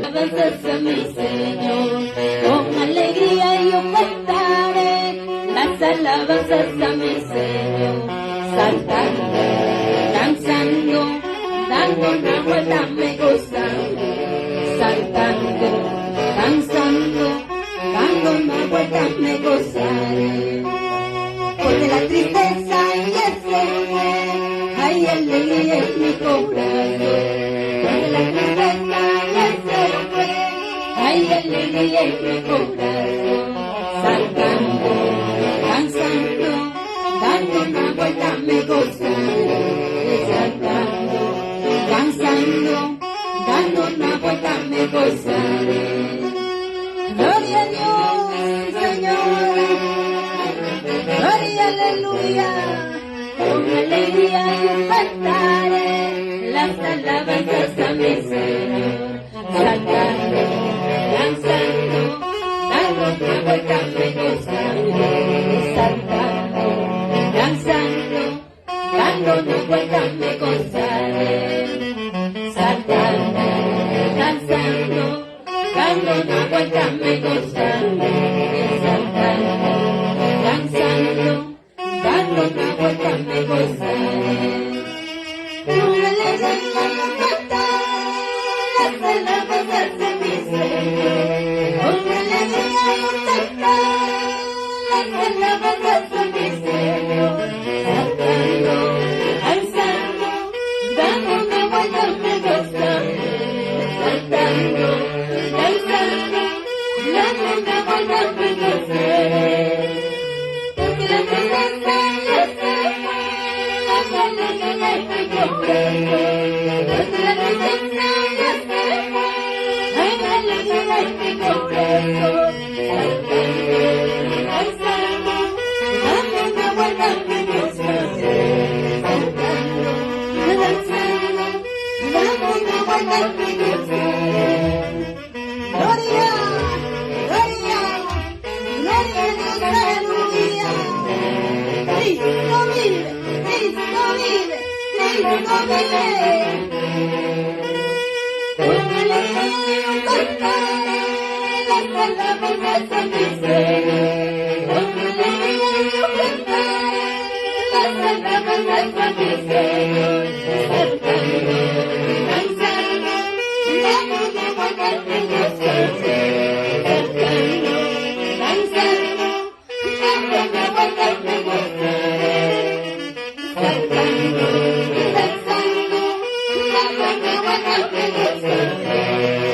Alabanzas a mi Señor, con alegría yo cantaré las alabanzas a mi Señor, saltando, danzando, dando una vuelta me gozando, saltando, danzando, dando una vuelta me gozaré, porque la tristeza ya se fue, hay alegría en mi corazón. La tristeza ya se fue, hay alegría en mi corazón, saltando, danzando, dando una vuelta me gozaré, saltando, danzando, dando una vuelta me gozaré. Gloria a Dios, Señor, gloria, aleluya, con alegría yo cantaré las alabanzas a mi Señor, saltando, danzando, dando una vuelta me gozaré, saltando, danzando, dando una vuelta me gozaré, saltando, danzando, dando una vuelta me gozaré, saltando, danzando, dando una vuelta me gozaré. Con alegría yo cantaré las alabanzas de mi Señor. Con alegría yo cantaré las alabanzas de mi Señor. Saltando, danzando, dando una vuelta me gozaré. Saltando, danzando, dando una vuelta me gozaré. Porque la tristeza ya se fue, la alegría en mi corazón. Porque la tristeza ya se fue, hay alegría en mi corazón. Saltando, danzando, dando una vuelta me gozaré. Saltando, danzando, dando una vuelta me gozaré. Gloria, gloria, gloria a Dios, aleluya. Cristo vive, Cristo vive, Cristo vive. Con alegría yo cantaré las alabanzas a mi Señor. Con alegría yo cantaré las alabanzas a mi Señor. Saltando, danzando, dando una vuelta me gozaré. Saltando, danzando, dando una vuelta me gozaré. Saltando, danzando, dando una vuelta me gozaré.